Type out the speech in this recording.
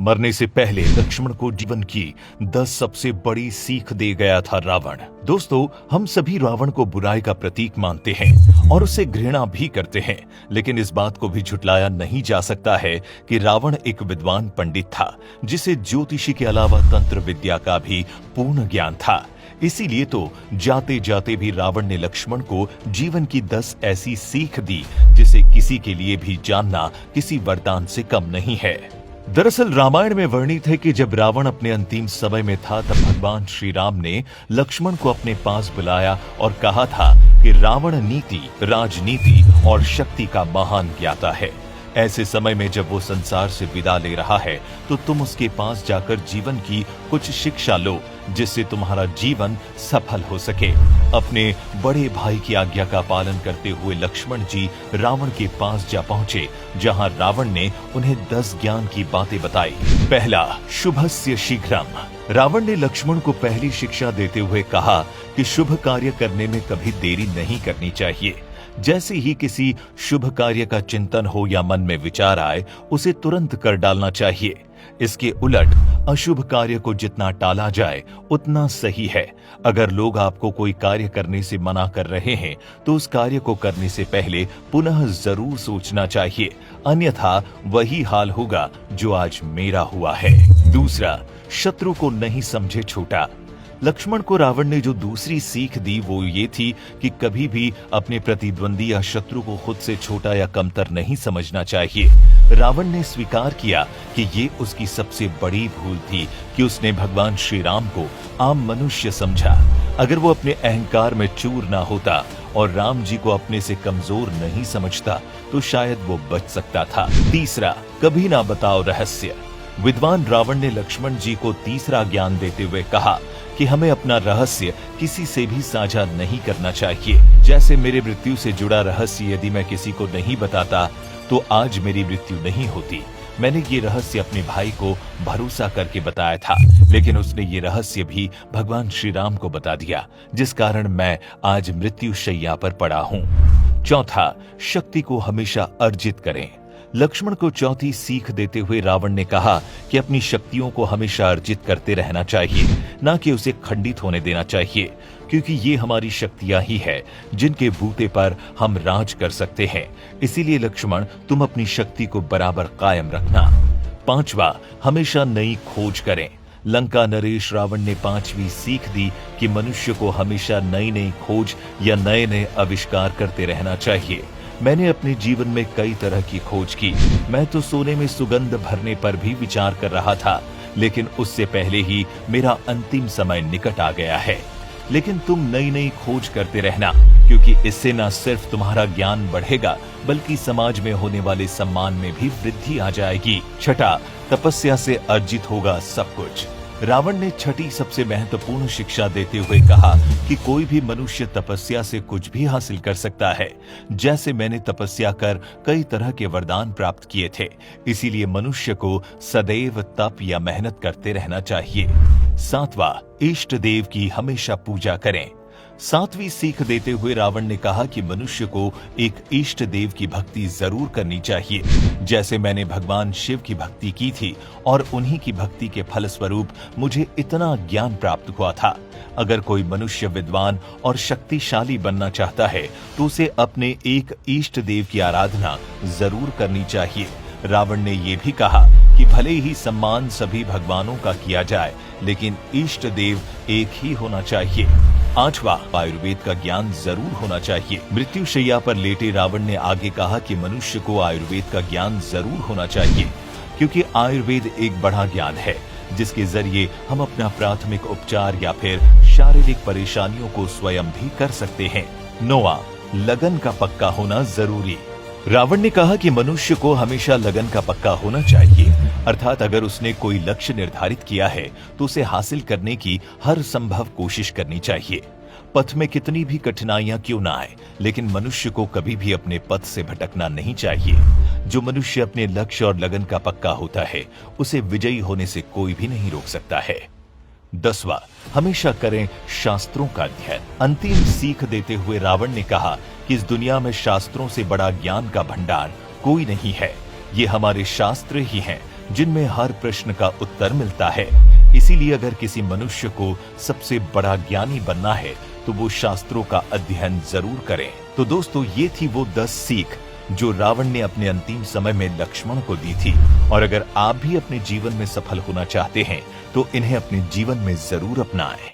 मरने से पहले लक्ष्मण को जीवन की 10 सबसे बड़ी सीख दे गया था रावण। दोस्तों, हम सभी रावण को बुराई का प्रतीक मानते हैं और उसे घृणा भी करते हैं, लेकिन इस बात को भी झुटलाया नहीं जा सकता है कि रावण एक विद्वान पंडित था जिसे ज्योतिषी के अलावा तंत्र विद्या का भी पूर्ण ज्ञान था। इसीलिए तो जाते जाते भी रावण ने लक्ष्मण को जीवन की 10 ऐसी सीख दी जिसे किसी के लिए भी जानना किसी वरदान से कम नहीं है। दरअसल रामायण में वर्णित है कि जब रावण अपने अंतिम समय में था तब भगवान श्री राम ने लक्ष्मण को अपने पास बुलाया और कहा था कि रावण नीति, राजनीति और शक्ति का महान ज्ञाता है। ऐसे समय में जब वो संसार से विदा ले रहा है तो तुम उसके पास जाकर जीवन की कुछ शिक्षा लो जिससे तुम्हारा जीवन सफल हो सके। अपने बड़े भाई की आज्ञा का पालन करते हुए लक्ष्मण जी रावण के पास जा पहुंचे, जहां रावण ने उन्हें 10 ज्ञान की बातें बताई। पहला, शुभस्य शीघ्रम। रावण ने लक्ष्मण को पहली शिक्षा देते हुए कहा कि शुभ कार्य करने में कभी देरी नहीं करनी चाहिए। जैसे ही किसी शुभ कार्य का चिंतन हो या मन में विचार आए, उसे तुरंत कर डालना चाहिए। इसके उलट अशुभ कार्य को जितना टाला जाए उतना सही है। अगर लोग आपको कोई कार्य करने से मना कर रहे हैं तो उस कार्य को करने से पहले पुनः जरूर सोचना चाहिए, अन्यथा वही हाल होगा जो आज मेरा हुआ है। दूसरा, शत्रु को नहीं समझे छोटा। लक्ष्मण को रावण ने जो दूसरी सीख दी वो ये थी कि कभी भी अपने प्रतिद्वंदी या शत्रु को खुद से छोटा या कमतर नहीं समझना चाहिए। रावण ने स्वीकार किया कि ये उसकी सबसे बड़ी भूल थी कि उसने भगवान श्री राम को आम मनुष्य समझा। अगर वो अपने अहंकार में चूर ना होता और राम जी को अपने से कमजोर नहीं समझता तो शायद वो बच सकता था। तीसरा, कभी ना बताओ रहस्य। विद्वान रावण ने लक्ष्मण जी को तीसरा ज्ञान देते हुए कहा कि हमें अपना रहस्य किसी से भी साझा नहीं करना चाहिए। जैसे मेरे मृत्यु से जुड़ा रहस्य यदि मैं किसी को नहीं बताता तो आज मेरी मृत्यु नहीं होती। मैंने ये रहस्य अपने भाई को भरोसा करके बताया था, लेकिन उसने ये रहस्य भी भगवान श्री राम को बता दिया, जिस कारण मैं आज मृत्यु शैया पर पड़ा हूँ। चौथा, शक्ति को हमेशा अर्जित करें। लक्ष्मण को चौथी सीख देते हुए रावण ने कहा कि अपनी शक्तियों को हमेशा अर्जित करते रहना चाहिए, ना कि उसे खंडित होने देना चाहिए, क्योंकि ये हमारी शक्तियां ही है जिनके बूते पर हम राज कर सकते हैं। इसीलिए लक्ष्मण, तुम अपनी शक्ति को बराबर कायम रखना। पांचवा, हमेशा नई खोज करें। लंका नरेश रावण ने 5वीं सीख दी कि मनुष्य को हमेशा नई नई खोज या नए नए आविष्कार करते रहना चाहिए। मैंने अपने जीवन में कई तरह की खोज की। मैं तो सोने में सुगंध भरने पर भी विचार कर रहा था, लेकिन उससे पहले ही मेरा अंतिम समय निकट आ गया है। लेकिन तुम नई नई खोज करते रहना, क्योंकि इससे न सिर्फ तुम्हारा ज्ञान बढ़ेगा बल्कि समाज में होने वाले सम्मान में भी वृद्धि आ जाएगी। छठा, तपस्या से अर्जित होगा सब कुछ। रावण ने छठी सबसे महत्वपूर्ण शिक्षा देते हुए कहा कि कोई भी मनुष्य तपस्या से कुछ भी हासिल कर सकता है। जैसे मैंने तपस्या कर कई तरह के वरदान प्राप्त किए थे, इसीलिए मनुष्य को सदैव तप या मेहनत करते रहना चाहिए। सातवां, इष्ट देव की हमेशा पूजा करें। 7वीं सीख देते हुए रावण ने कहा कि मनुष्य को एक इष्ट देव की भक्ति जरूर करनी चाहिए। जैसे मैंने भगवान शिव की भक्ति की थी और उन्हीं की भक्ति के फलस्वरूप मुझे इतना ज्ञान प्राप्त हुआ था। अगर कोई मनुष्य विद्वान और शक्तिशाली बनना चाहता है तो उसे अपने एक इष्ट देव की आराधना जरूर करनी चाहिए। रावण ने ये भी कहा कि भले ही सम्मान सभी भगवानों का किया जाए, लेकिन इष्ट देव एक ही होना चाहिए। 8वां, आयुर्वेद का ज्ञान जरूर होना चाहिए। मृत्यु शैया पर लेटे रावण ने आगे कहा कि मनुष्य को आयुर्वेद का ज्ञान जरूर होना चाहिए, क्योंकि आयुर्वेद एक बड़ा ज्ञान है जिसके जरिए हम अपना प्राथमिक उपचार या फिर शारीरिक परेशानियों को स्वयं भी कर सकते हैं। 9वां, लगन का पक्का होना जरूरी। रावण ने कहा कि मनुष्य को हमेशा लगन का पक्का होना चाहिए, अर्थात अगर उसने कोई लक्ष्य निर्धारित किया है तो उसे हासिल करने की हर संभव कोशिश करनी चाहिए। पथ में कितनी भी कठिनाइयां क्यों ना आए, लेकिन मनुष्य को कभी भी अपने पथ से भटकना नहीं चाहिए। जो मनुष्य अपने लक्ष्य और लगन का पक्का होता है उसे विजयी होने से कोई भी नहीं रोक सकता है। 10वां, हमेशा करें शास्त्रों का अध्ययन। अंतिम सीख देते हुए रावण ने कहा कि इस दुनिया में शास्त्रों से बड़ा ज्ञान का भंडार कोई नहीं है। ये हमारे शास्त्र ही हैं जिनमें हर प्रश्न का उत्तर मिलता है। इसीलिए अगर किसी मनुष्य को सबसे बड़ा ज्ञानी बनना है तो वो शास्त्रों का अध्ययन जरूर करें। तो दोस्तों, ये थी वो 10 सीख जो रावण ने अपने अंतिम समय में लक्ष्मण को दी थी। और अगर आप भी अपने जीवन में सफल होना चाहते हैं तो इन्हें अपने जीवन में जरूर अपनाएं।